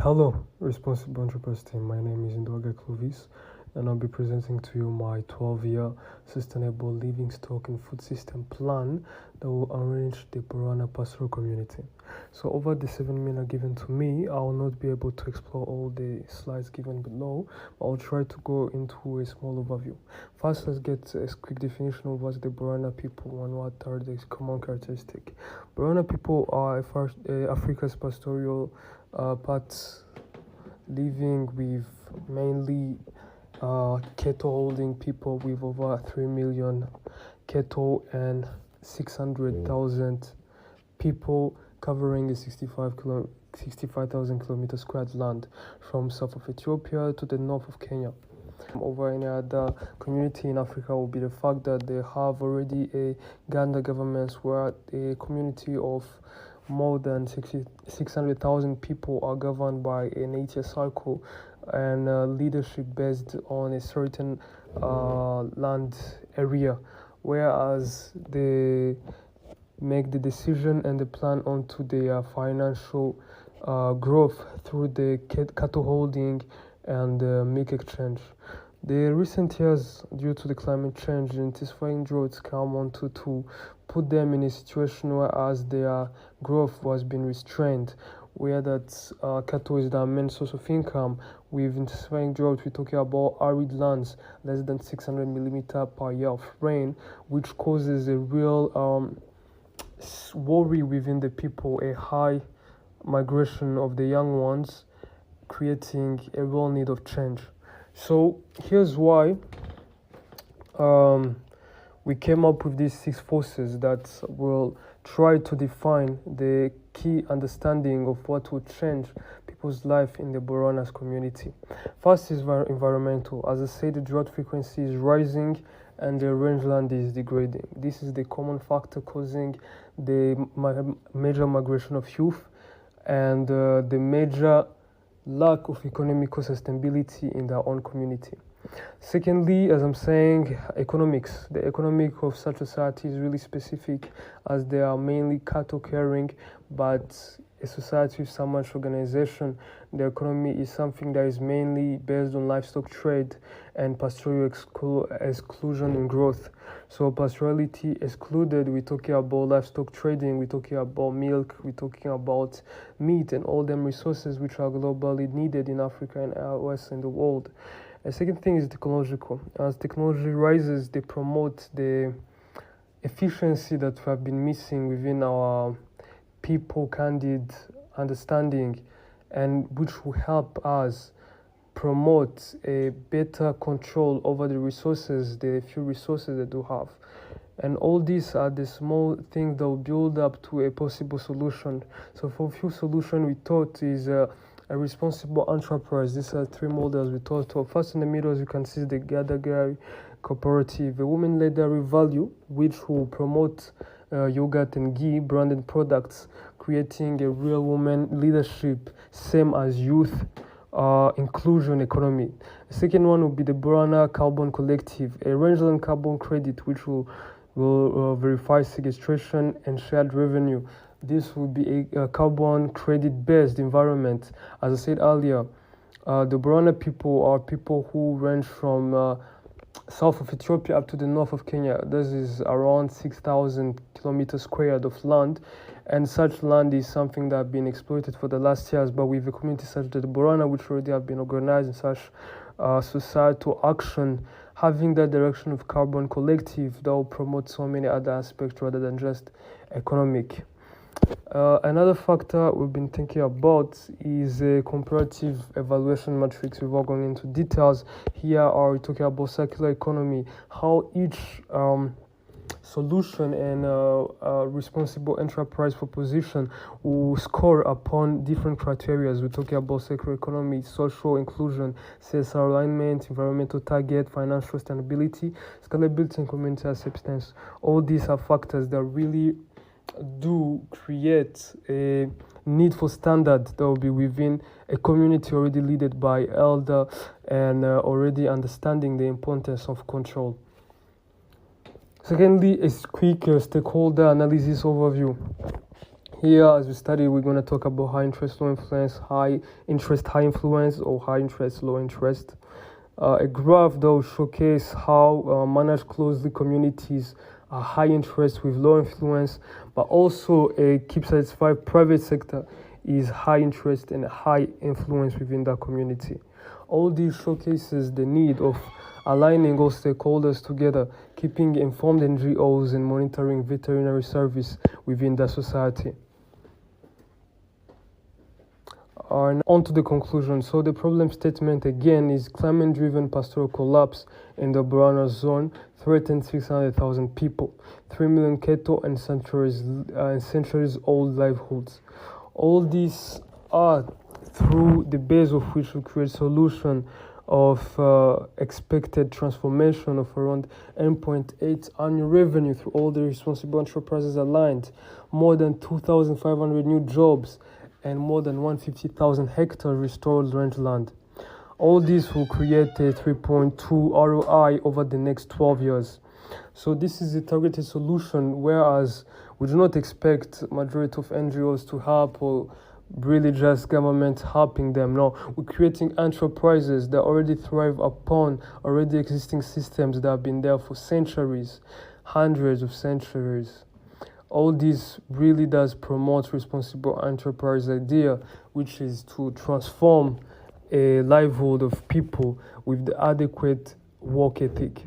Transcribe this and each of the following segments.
Hello, Responsible Entrepreneurs team. My name is Ndwaga Clovis, and I'll be presenting to you my 12-year sustainable living stock and food system plan that will enrich the Borana pastoral community. So over the 7 minutes given to me, I will not be able to explore all the slides given below. I'll try to go into a small overview. First, let's get a quick definition of what the Borana people and what are the common characteristics. Borana people are Africa's pastoral parts living with mainly cattle holding people with over 3 million cattle and 600,000 people covering a 65,000 kilometers squared land from south of Ethiopia to the north of Kenya. Over any other community in Africa will be the fact that they have already a Uganda government where a community of more than 600,000 people are governed by an 8-year cycle and leadership based on a certain land area, whereas they make the decision and the plan onto their financial growth through the cattle holding and milk exchange. The recent years, due to the climate change, intensifying droughts come on to put them in a situation where as their growth was being restrained, where that cattle is their main source of income. With intensifying drought, we're talking about arid lands, less than 600 millimeter per year of rain, which causes a real worry within the people, a high migration of the young ones, creating a real need of change. So here's why we came up with these 6 forces that will try to define the key understanding of what would change people's life in the Boronas community. First is environmental. As I said, the drought frequency is rising and the rangeland is degrading. This is the common factor causing the major migration of youth and the major lack of economical sustainability in their own community. Secondly, as I'm saying, economics. The economic of such society is really specific as they are mainly cattle caring, but a society with so much organization, the economy is something that is mainly based on livestock trade and pastoral exclusion and growth. So pastorality excluded, we're talking about livestock trading, we're talking about milk, we're talking about meat and all them resources which are globally needed in Africa and elsewhere in the world. The second thing is technological. As technology rises, they promote the efficiency that we have been missing within our people candid understanding, and which will help us promote a better control over the resources, the few resources that we have. And all these are the small things that will build up to a possible solution. So for a few solutions we thought is a responsible enterprise. These are 3 models we thought of. First in the middle, as you can see, the Gadagari cooperative, a women-led dairy value, which will promote yogurt and ghee branded products, creating a real woman leadership, same as youth inclusion economy. The second one will be the Borana Carbon Collective, a rangeland carbon credit which will verify sequestration and shared revenue. This will be a carbon credit based environment. As I said earlier, the Borana people are people who range from south of Ethiopia up to the north of Kenya. This is around 6,000 kilometers squared of land, and such land is something that have been exploited for the last years. But with a community such as the Borana, which already have been organized in such societal action, having that direction of carbon collective, that will promote so many other aspects rather than just economic. Another factor we've been thinking about is a comparative evaluation matrix. Without going into details, here are we talking about circular economy, how each solution and responsible enterprise proposition will score upon different criteria. We're talking about circular economy, social inclusion, CSR alignment, environmental target, financial sustainability, scalability, and community acceptance. All these are factors that really do create a need for standard that will be within a community already led by elder and already understanding the importance of control. Secondly, a quick stakeholder analysis overview. Here, as we study, we're going to talk about high interest, low influence, high interest, high influence, or high interest, low interest. A graph that will showcase how managed closely communities are high interest with low influence, but also a keep satisfied private sector is high interest and high influence within that community. All these showcases the need of aligning all stakeholders together, keeping informed NGOs and monitoring veterinary service within the society. On to the conclusion. So the problem statement again is climate-driven pastoral collapse in the Borana zone threatens 600,000 people, 3 million cattle and centuries-old livelihoods. All these are through the base of which we create solution of expected transformation of around 8.8 annual revenue through all the responsible enterprises aligned, more than 2,500 new jobs, and more than 150,000 hectares restored rangeland. All this will create a 3.2 ROI over the next 12 years. So this is a targeted solution, whereas we do not expect majority of NGOs to help or really just government helping them. No, we're creating enterprises that already thrive upon already existing systems that have been there for centuries, hundreds of centuries. All this really does promote responsible enterprise idea, which is to transform a livelihood of people with the adequate work ethic.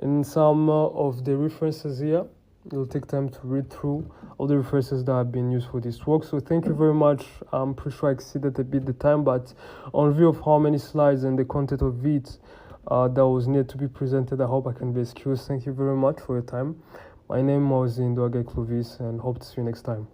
And some of the references here, you'll take time to read through all the references that have been used for this work. So thank you very much. I'm pretty sure I exceeded a bit the time, but on view of how many slides and the content of it that was needed to be presented, I hope I can be excused. Thank you very much for your time. My name was Ndoage Clovis and hope to see you next time.